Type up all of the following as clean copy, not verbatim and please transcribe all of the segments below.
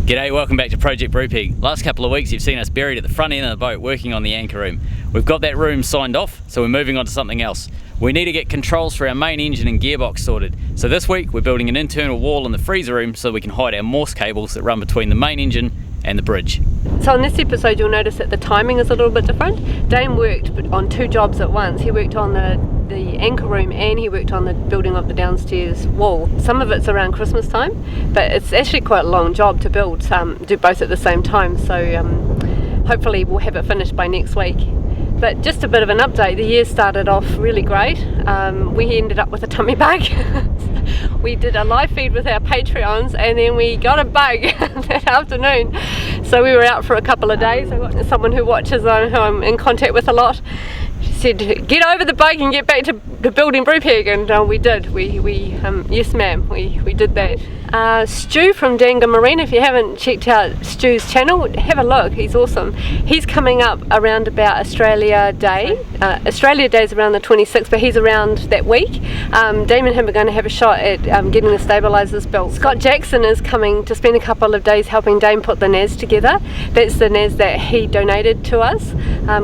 G'day, welcome back to Project Brupeg. Last couple of weeks you've seen us buried at the front end of the boat working on the anchor room. We've got that room signed off, so we're moving on to something else. We need to get controls for our main engine and gearbox sorted. So this week we're building an internal wall in the freezer room so we can hide our morse cables that run between the main engine and the bridge. So in this episode you'll notice that the timing is a little bit different. Dame worked on two jobs at once. He worked on the anchor room and he worked on the building of the downstairs wall. Some of it's around Christmas time, but it's actually quite a long job to build, do both at the same time, so hopefully we'll have it finished by next week. But just a bit of an update, the year started off really great. We ended up with a tummy bug. We did a live feed with our Patreons and then we got a bug that afternoon. So we were out for a couple of days. I got someone who watches, who I'm in contact with a lot. She said, get over the bug and get back to building Brupeg, and we did. Yes ma'am, we did that. Stu from Danga Marina, if you haven't checked out Stu's channel, have a look, he's awesome. He's coming up around about Australia Day. Australia Day is around the 26th, but he's around that week. Dame and him are going to have a shot at getting the stabilisers built. Scott Jackson is coming to spend a couple of days helping Dame put the NAS together. That's the NAS that he donated to us.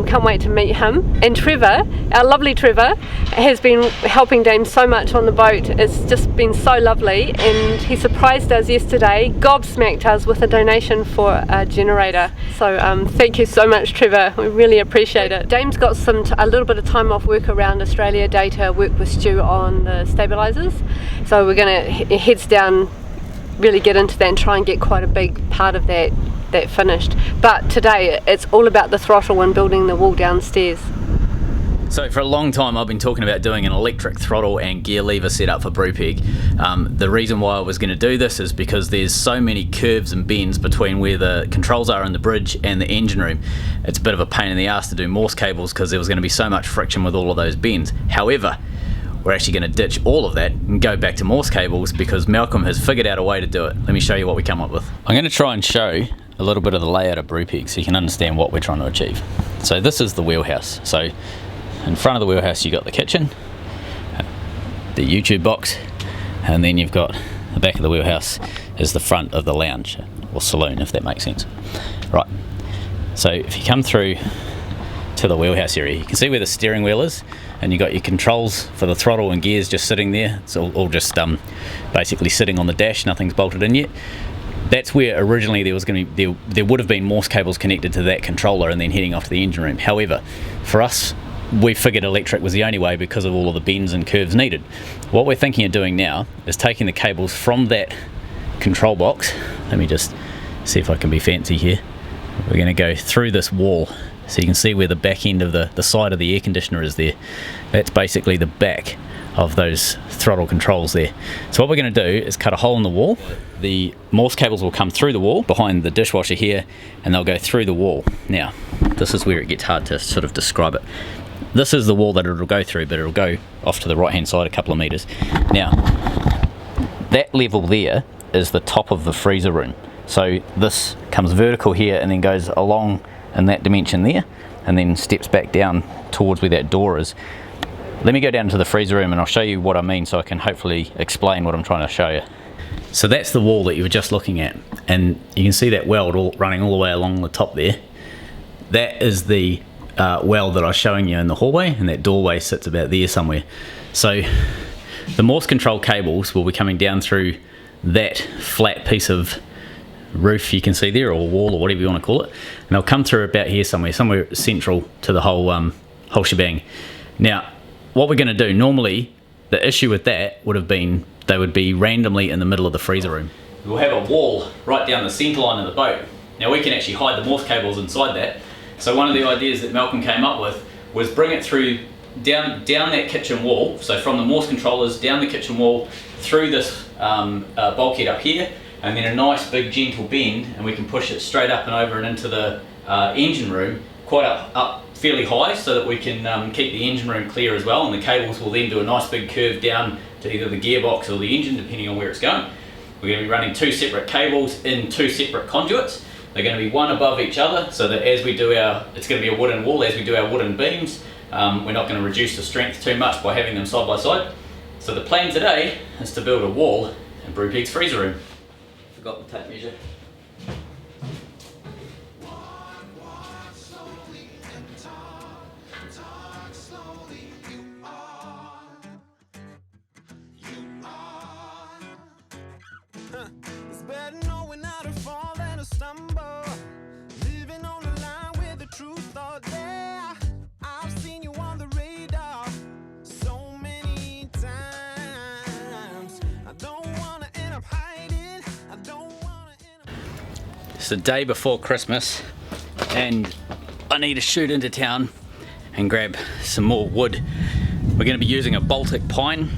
Can't wait to meet him. And Trevor, our lovely Trevor, has been helping Dame so much on the boat. It's just been so lovely, and he surprised us yesterday, gobsmacked us with a donation for a generator. So thank you so much, Trevor, we really appreciate it. Dame's got a little bit of time off work around Australia Day to work with Stu on the stabilisers, so we're going to heads down, really get into that and try and get quite a big part of that finished. But today it's all about the throttle and building the wall downstairs. So for a long time I've been talking about doing an electric throttle and gear lever setup for Brupeg. The reason why I was going to do this is because there's so many curves and bends between where the controls are in the bridge and the engine room. It's a bit of a pain in the ass to do morse cables because there was going to be so much friction with all of those bends. However, we're actually going to ditch all of that and go back to morse cables because Malcolm has figured out a way to do it. Let me show you what we come up with. I'm going to try and show a little bit of the layout of Brupeg so you can understand what we're trying to achieve. So this is the wheelhouse. So in front of the wheelhouse you got the kitchen, the YouTube box, and then you've got the back of the wheelhouse is the front of the lounge or saloon, if that makes sense. Right, so if you come through to the wheelhouse area, you can see where the steering wheel is, and you got your controls for the throttle and gears just sitting there. It's all just basically sitting on the dash, nothing's bolted in yet. That's where originally there was going to be, there would have been morse cables connected to that controller and then heading off to the engine room. However, for us, we figured electric was the only way because of all of the bends and curves needed. What we're thinking of doing now is taking the cables from that control box. Let me just see if I can be fancy here. We're going to go through this wall so you can see where the back end of the side of the air conditioner is there. That's basically the back of those throttle controls there. So what we're going to do is cut a hole in the wall. The morse cables will come through the wall behind the dishwasher here, and they'll go through the wall. Now, this is where it gets hard to sort of describe it. This is the wall that it'll go through, but it'll go off to the right hand side a couple of meters. Now, that level there is the top of the freezer room. So this comes vertical here and then goes along in that dimension there, and then steps back down towards where that door is. Let me go down to the freezer room and I'll show you what I mean so I can hopefully explain what I'm trying to show you. So that's the wall that you were just looking at, and you can see that weld running all the way along the top there. That is the weld that I was showing you in the hallway, and that doorway sits about there somewhere. So the morse control cables will be coming down through that flat piece of roof you can see there, or wall, or whatever you want to call it, and they'll come through about here somewhere central to the whole shebang. Now what we're going to do, normally the issue with that would have been they would be randomly in the middle of the freezer room. We'll have a wall right down the centreline of the boat. Now we can actually hide the morse cables inside that. So one of the ideas that Malcolm came up with was bring it through down that kitchen wall, so from the morse controllers down the kitchen wall through this bulkhead up here, and then a nice big gentle bend, and we can push it straight up and over and into the engine room, quite up fairly high, so that we can keep the engine room clear as well, and the cables will then do a nice big curve down to either the gearbox or the engine, depending on where it's going. We're going to be running two separate cables in two separate conduits. They're going to be one above each other, so that as we do it's going to be a wooden wall, as we do our wooden beams, we're not going to reduce the strength too much by having them side by side. So the plan today is to build a wall in Brupeg's freezer room. Forgot the tape measure. It's the day before Christmas and I need to shoot into town and grab some more wood. We're going to be using a Baltic pine,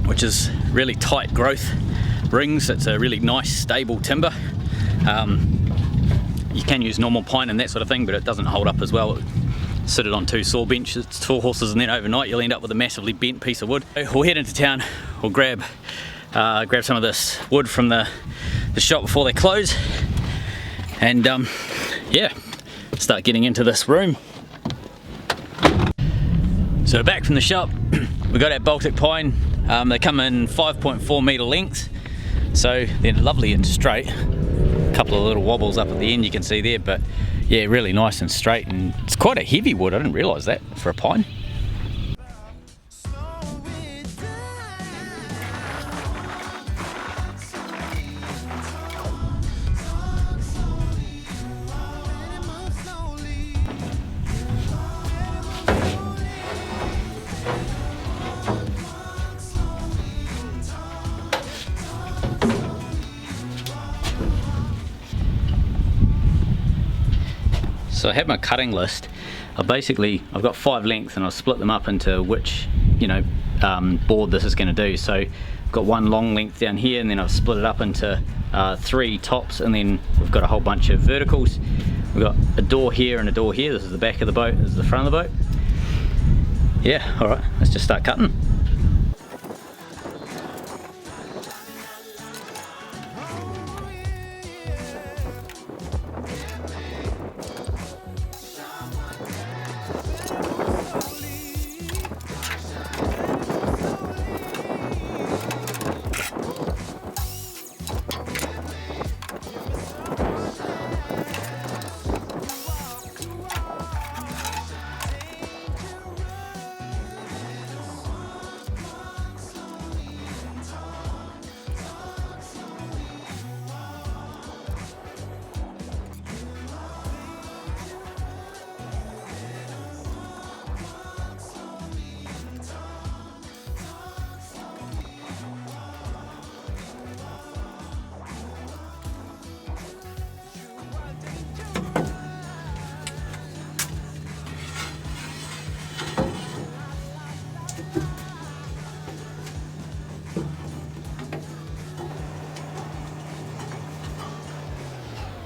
which is really tight growth rings. It's a really nice stable timber. You can use normal pine and that sort of thing, but it doesn't hold up as well. Sit it on two saw benches, 2 horses, and then overnight you'll end up with a massively bent piece of wood. We'll head into town, we'll grab some of this wood from the shop before they close, and yeah, start getting into this room. So back from the shop, we got our Baltic pine. They come in 5.4 metre lengths, so they're lovely and straight. A couple of little wobbles up at the end you can see there, but yeah, really nice and straight, and it's quite a heavy wood. I didn't realise that for a pine. So I have my cutting list. I've got 5 lengths and I'll split them up into which, board this is going to do. So I've got 1 long length down here, and then I've split it up into 3 tops, and then we've got a whole bunch of verticals. We've got a door here and a door here. This is the back of the boat, this is the front of the boat. Yeah, alright, let's just start cutting.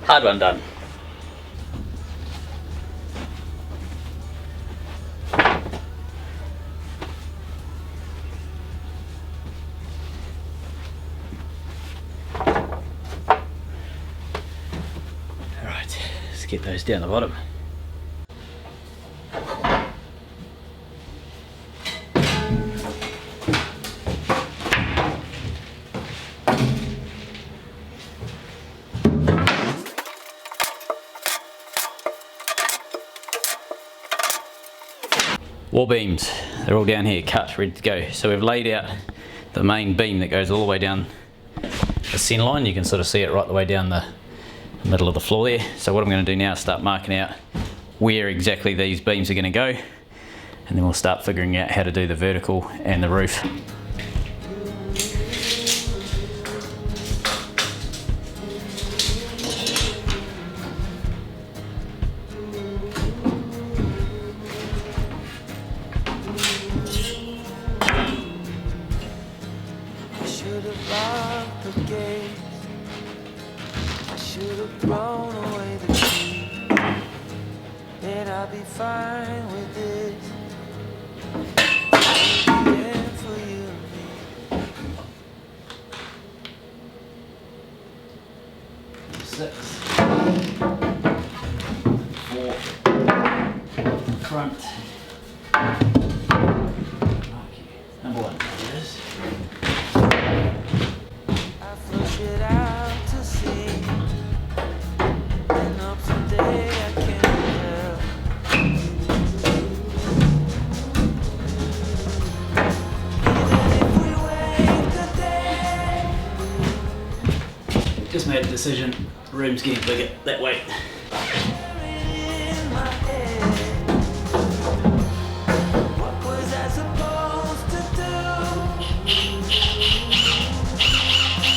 Hard one done. Alright, let's get those down the bottom. Wall beams, they're all down here, cut, ready to go. So we've laid out the main beam that goes all the way down the centreline. You can sort of see it right the way down the middle of the floor there. So what I'm going to do now is start marking out where exactly these beams are going to go, and then we'll start figuring out how to do the vertical and the roof. Thrown away the key, then I'll be fine with this. Yeah, for you and me. 6, 4, front. Number 1, there it is. I flush it out to sea. Someday I can't tell. Even if we wait the day. Just made a decision, room's getting bigger that way. In my head, what was I supposed to do?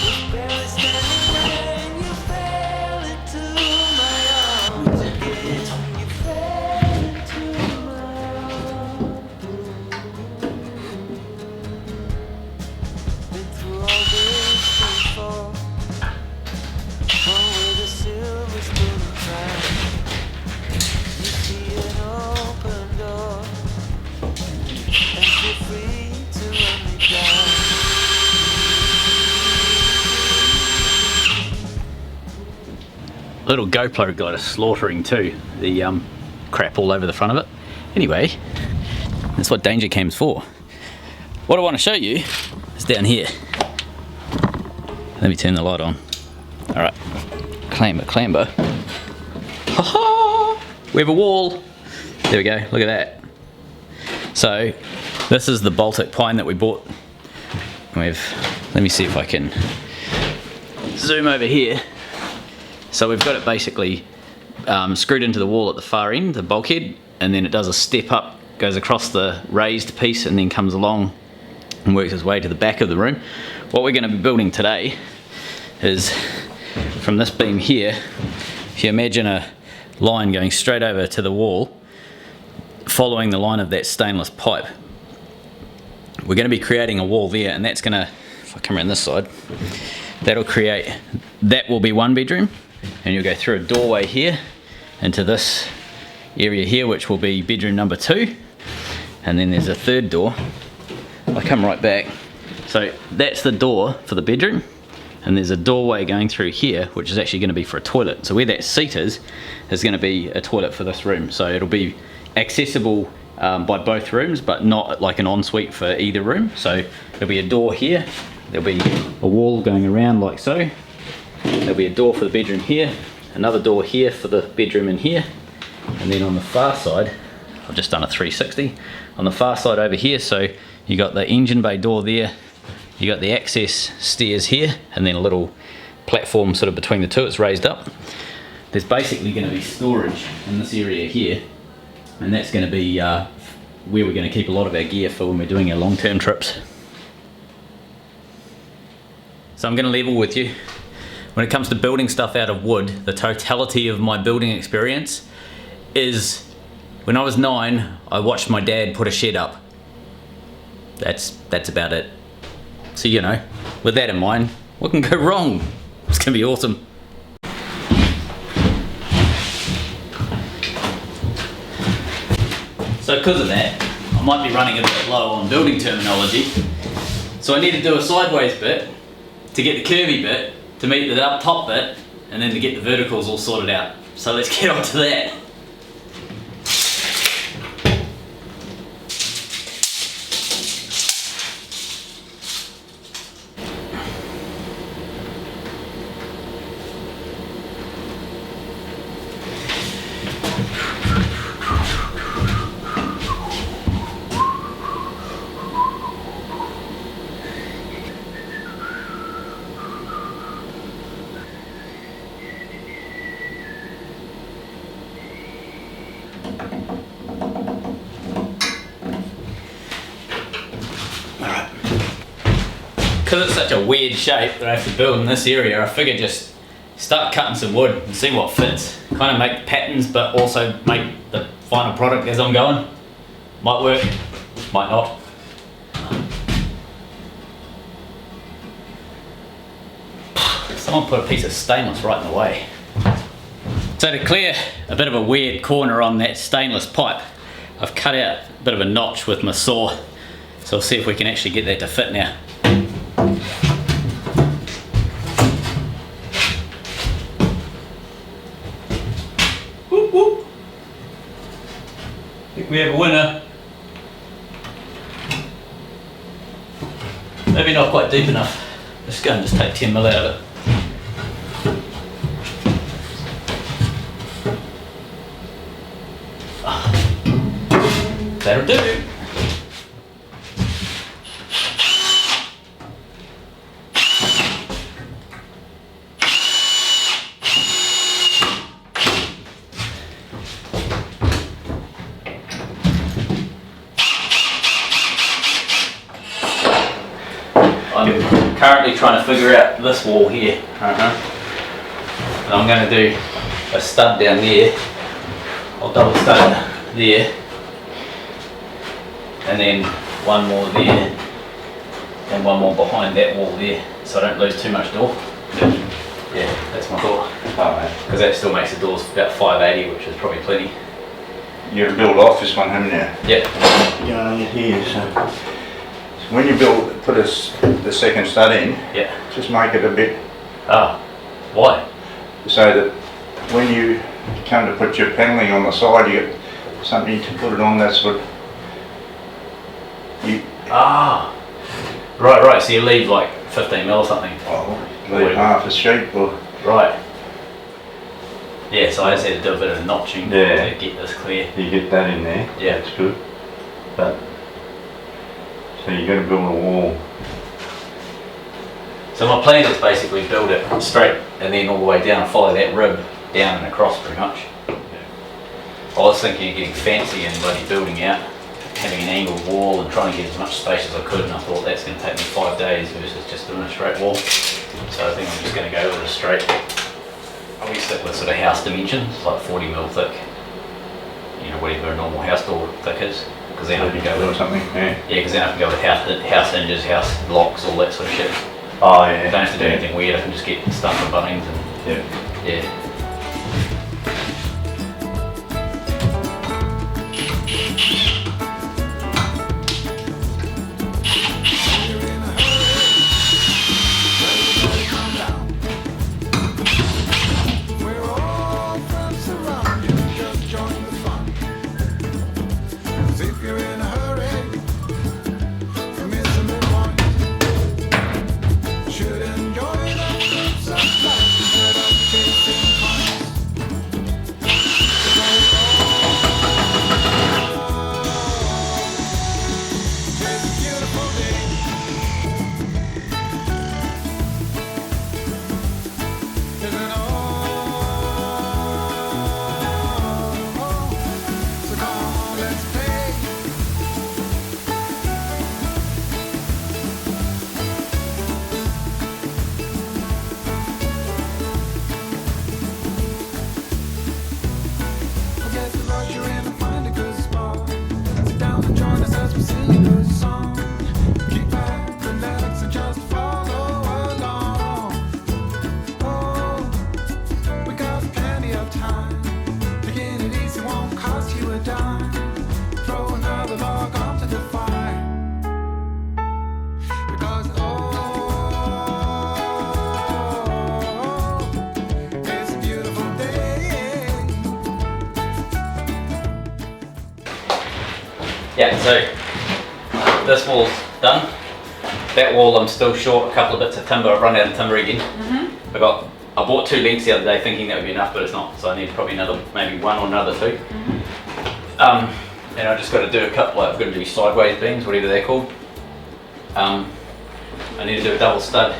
Was barely standing when you fell into. little GoPro got a slaughtering too. The crap all over the front of it. Anyway, that's what danger cam's for. What I want to show you is down here. Let me turn the light on. Alright, clamber, clamber. Ha ha! We have a wall. There we go, look at that. So, this is the Baltic pine that we bought. Let me see if I can zoom over here. So we've got it basically screwed into the wall at the far end, the bulkhead, and then it does a step up, goes across the raised piece and then comes along and works its way to the back of the room. What we're going to be building today is from this beam here, if you imagine a line going straight over to the wall, following the line of that stainless pipe, we're going to be creating a wall there, and that's going to, if I come around this side, that'll create, that will be one bedroom, and you'll go through a doorway here into this area here, which will be bedroom number 2, and then there's a third door. I come right back, so that's the door for the bedroom, and there's a doorway going through here, which is actually going to be for a toilet. So where that seat is going to be a toilet for this room, so it'll be accessible by both rooms, but not like an ensuite for either room. So there'll be a door here, there'll be a wall going around like so, there'll be a door for the bedroom here, another door here for the bedroom in here, and then on the far side, I've just done a 360, on the far side over here, so you got the engine bay door there, you got the access stairs here, and then a little platform sort of between the two, it's raised up. There's basically going to be storage in this area here, and that's going to be where we're going to keep a lot of our gear for when we're doing our long-term trips. So I'm going to level with you. When it comes to building stuff out of wood, the totality of my building experience is when I was 9, I watched my dad put a shed up. That's about it. So, you know, with that in mind, what can go wrong? It's going to be awesome. So because of that, I might be running a bit low on building terminology. So I need to do a sideways bit to get the curvy bit, to meet the up top bit, and then to get the verticals all sorted out. So let's get on to that. Because it's such a weird shape that I have to build in this area, I figure just start cutting some wood and see what fits. Kind of make patterns, but also make the final product as I'm going. Might work, might not. Someone put a piece of stainless right in the way. So to clear a bit of a weird corner on that stainless pipe, I've cut out a bit of a notch with my saw. So we'll see if we can actually get that to fit now. Whoop, whoop. I think we have a winner. Maybe not quite deep enough. Let's go and just take 10 mil out of it. That'll do. I'm currently trying to figure out this wall here. And I'm going to do a stud down there. I'll double stud there. And then one more there. And one more behind that wall there. So I don't lose too much door. Yeah, that's my thought. Because that still makes the doors about 580, which is probably plenty. You're to build off this one, haven't you? Yeah. Going on here, so when you put the second stud in, Yeah. just make it a bit Ah, why? so that when you come to put your panelling on the side, you get something to put it on. That's what you. Ah, right. So you leave like 15 mil or something. Oh, leave half a sheet or. Right. Yeah, so I just had to do a bit of notching to get this clear. You get that in there. Yeah. That's good. But so you're going to build a wall. So my plan is basically build it straight and then all the way down and follow that rib down and across pretty much. I was thinking of getting fancy and bloody building out, having an angled wall and trying to get as much space as I could, and I thought that's going to take me 5 days versus just doing a straight wall. So I think I'm just going to go with a straight. I'll stick with sort of house dimensions, like 40 mil thick. You know, whatever a normal house door thick is. Because then I can go with something. Yeah, because then I can go with house hinges, house locks, all that sort of shit. Oh yeah. I don't have to do anything weird, I can just get stuff for Bunnings and yeah. Yeah, so this wall's done. That wall I'm still short a couple of bits of timber. I've run out of timber again. I bought 2 lengths the other day thinking that would be enough, but it's not, so I need probably another, maybe 1 or another 2. And I just got to do a couple, I've got to do sideways beams, whatever they're called. I need to do a double stud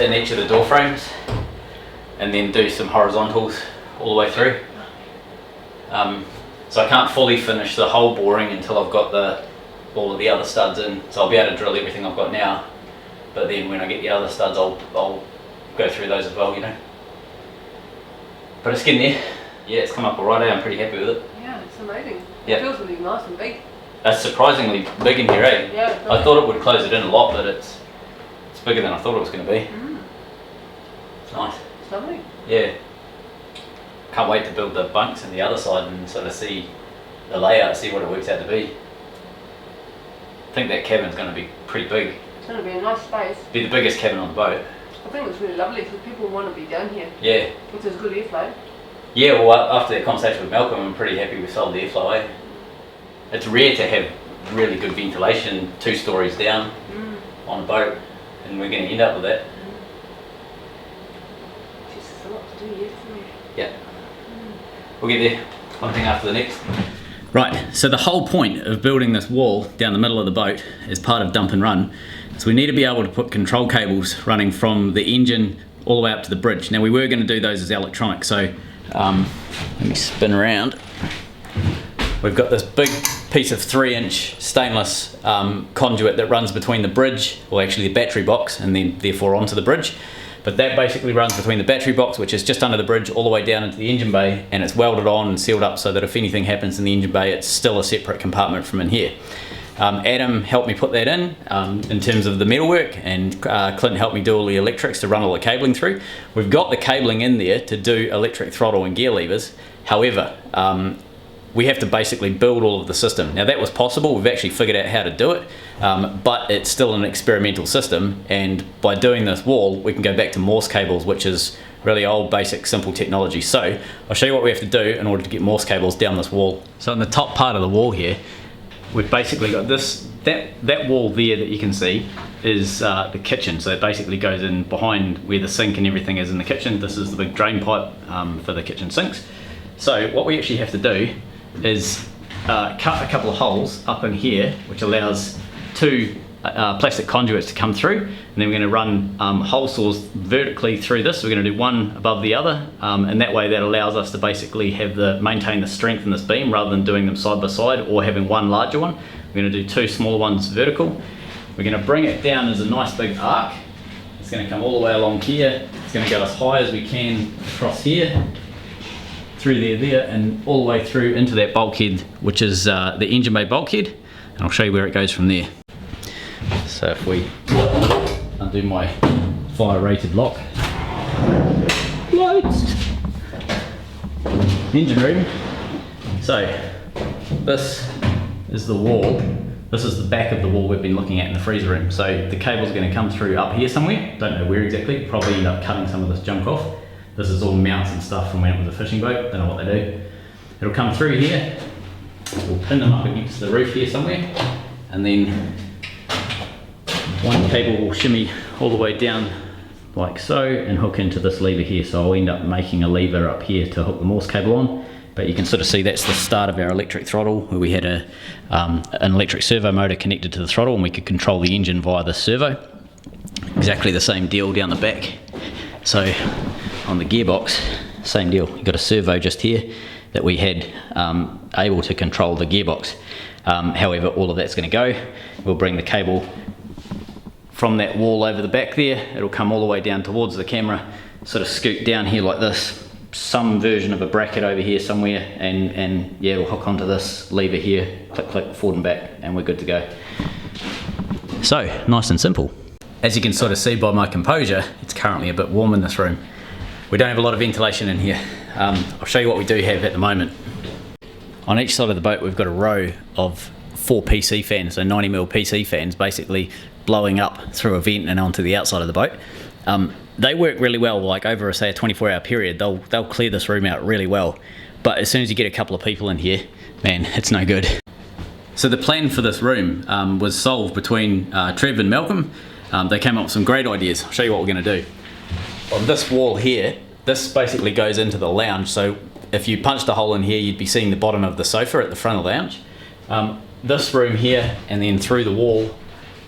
in each of the door frames and then do some horizontals all the way through. So I can't fully finish the whole boring until I've got all of the other studs in, so I'll be able to drill everything I've got now, but then when I get the other studs I'll go through those as well, you know. But it's getting there. Yeah, it's come up alright, I'm pretty happy with it. Yeah, it's amazing. Yeah. It feels really nice and big. That's surprisingly big in here, eh? Yeah. I thought it would close it in a lot, but it's bigger than I thought it was going to be. It's nice. It's lovely. Yeah. Can't wait to build the bunks on the other side and sort of see the layout, see what it works out to be. I think that cabin's going to be pretty big. It's going to be a nice space. Be the biggest cabin on the boat. I think it's really lovely because people want to be down here. Yeah. Which is good airflow. Yeah, well, after that conversation with Malcolm, I'm pretty happy with solid airflow, eh? It's rare to have really good ventilation 2 stories down on a boat, and we're going to end up with that. Just a lot to do yet, isn't there? Yeah. We'll get there, one thing after the next. Right, so the whole point of building this wall down the middle of the boat as part of dump and run is we need to be able to put control cables running from the engine all the way up to the bridge. Now we were going to do those as electronic, so let me spin around. We've got this big piece of 3-inch stainless conduit that runs between the bridge, or actually the battery box, and then therefore onto the bridge. But that basically runs between the battery box, which is just under the bridge, all the way down into the engine bay, and it's welded on and sealed up so that if anything happens in the engine bay, it's still a separate compartment from in here. Adam helped me put that in terms of the metalwork, and Clint helped me do all the electrics to run all the cabling through. We've got the cabling in there to do electric throttle and gear levers. However, we have to basically build all of the system. Now that was possible, we've actually figured out how to do it, but it's still an experimental system, and by doing this wall we can go back to morse cables, which is really old, basic, simple technology. So I'll show you what we have to do in order to get Morse cables down this wall. So on the top part of the wall here, we've basically got this, that wall there that you can see is the kitchen. So it basically goes in behind where the sink and everything is in the kitchen. This is the big drain pipe for the kitchen sinks. So what we actually have to do is cut a couple of holes up in here, which allows two plastic conduits to come through, and then we're going to run hole saws vertically through this. We're going to do one above the other, and that way that allows us to basically maintain the strength in this beam rather than doing them side by side or having one larger one. We're going to do two smaller ones vertical. We're going to bring it down as a nice big arc. It's going to come all the way along here. It's going to go as high as we can across here, through there, and all the way through into that bulkhead, which is the engine bay bulkhead, and I'll show you where it goes from there. So if we undo my fire rated lock, lights, engine room. So this is the wall. This is the back of the wall we've been looking at in the freezer room. So the cable's going to come through up here somewhere. Don't know where exactly. Probably end up cutting some of this junk off. This is all mounts and stuff from when it was a fishing boat. Don't know what they do. It'll come through here. We'll pin them up against the roof here somewhere, and then one cable will shimmy all the way down like so and hook into this lever here. So I'll end up making a lever up here to hook the Morse cable on. But you can sort of see that's the start of our electric throttle, where we had an electric servo motor connected to the throttle, and we could control the engine via the servo. Exactly the same deal down the back. So on the gearbox, same deal. You've got a servo just here that we had able to control the gearbox. However, all of that's going to go. We'll bring the cable from that wall over the back there. It'll come all the way down towards the camera, sort of scoot down here like this. Some version of a bracket over here somewhere, and yeah, it'll hook onto this lever here, click click, forward and back, and we're good to go. So nice and simple. As you can sort of see by my composure, it's currently a bit warm in this room. We don't have a lot of ventilation in here. I'll show you what we do have at the moment. On each side of the boat we've got a row of 4 PC fans, so 90mm PC fans, basically blowing up through a vent and onto the outside of the boat. They work really well, like over say a 24-hour period, they'll clear this room out really well. But as soon as you get a couple of people in here, man, it's no good. So the plan for this room was solved between Trev and Malcolm. They came up with some great ideas. I'll show you what we're going to do. On this wall here, this basically goes into the lounge, so if you punched a hole in here, you'd be seeing the bottom of the sofa at the front of the lounge. This room here, and then through the wall,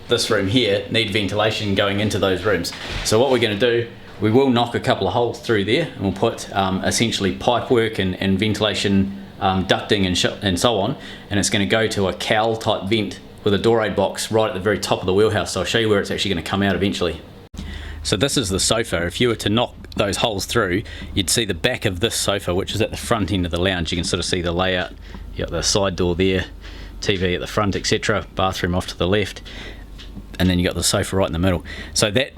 this room here, need ventilation going into those rooms. So what we're going to do, we will knock a couple of holes through there, and we'll put essentially pipe work and ventilation ducting and so on, and it's going to go to a cowl type vent with a door aid box right at the very top of the wheelhouse. So I'll show you where it's actually going to come out eventually. So this is the sofa. If you were to knock those holes through, you'd see the back of this sofa, which is at the front end of the lounge. You can sort of see the layout. You got the side door there, TV at the front, etc. Bathroom off to the left, and then you got the sofa right in the middle. So that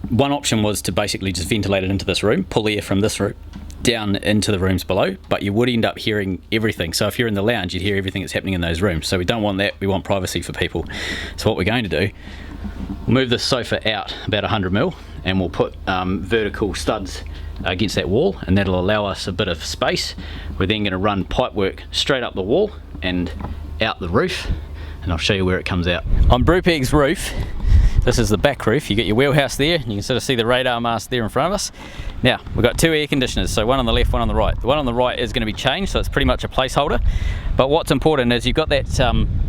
one option was to basically just ventilate it into this room, pull air from this room down into the rooms below, but you would end up hearing everything. So if you're in the lounge, you'd hear everything that's happening in those rooms. So we don't want that. We want privacy for people. So what we're going to do, we'll move this sofa out about 100mm, and we'll put vertical studs against that wall, and that'll allow us a bit of space. We're then going to run pipe work straight up the wall and out the roof, and I'll show you where it comes out. On Brupeg's roof, this is the back roof. You get your wheelhouse there, and you can sort of see the radar mast there in front of us. Now, we've got 2 air conditioners, so one on the left, one on the right. The one on the right is going to be changed, so it's pretty much a placeholder. But what's important is you've got that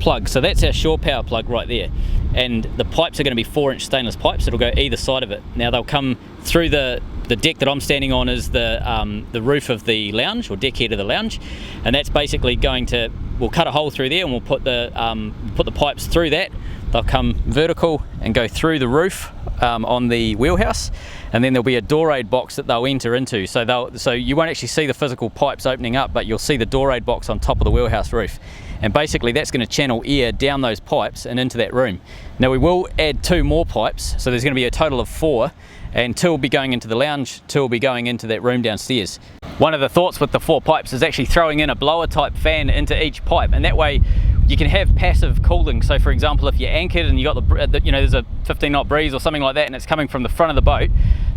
plug, so that's our shore power plug right there. And the pipes are going to be 4-inch stainless pipes that'll go either side of it. Now they'll come through the deck that I'm standing on is the roof of the lounge, or deck head of the lounge, and that's basically going to, we'll cut a hole through there and we'll put the pipes through that. They'll come vertical and go through the roof on the wheelhouse, and then there'll be a door aid box that they'll enter into. So you won't actually see the physical pipes opening up, but you'll see the door aid box on top of the wheelhouse roof. And basically that's going to channel air down those pipes and into that room. Now we will add 2 more pipes, so there's going to be a total of 4, and 2 will be going into the lounge, 2 will be going into that room downstairs. One of the thoughts with the 4 pipes is actually throwing in a blower type fan into each pipe, and that way you can have passive cooling. So for example, if you're anchored and you got there's a 15 knot breeze or something like that, and it's coming from the front of the boat,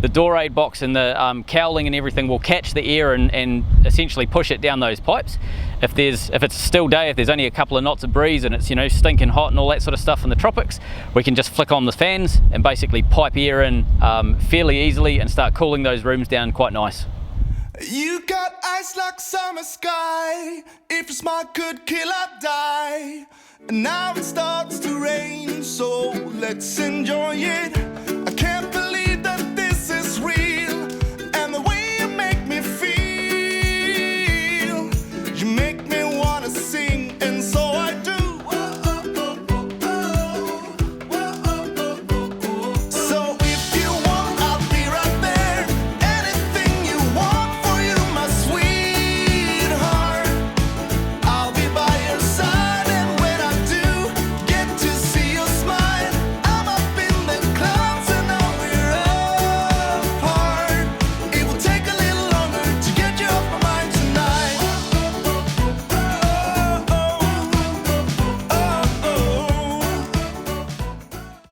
the door aid box and the cowling and everything will catch the air and essentially push it down those pipes. If it's a still day, if there's only a couple of knots of breeze and it's, you know, stinking hot and all that sort of stuff in the tropics, we can just flick on the fans and basically pipe air in fairly easily and start cooling those rooms down quite nice. You got eyes like summer sky. If you're smart, could kill or die. And now it starts to rain, so let's enjoy it.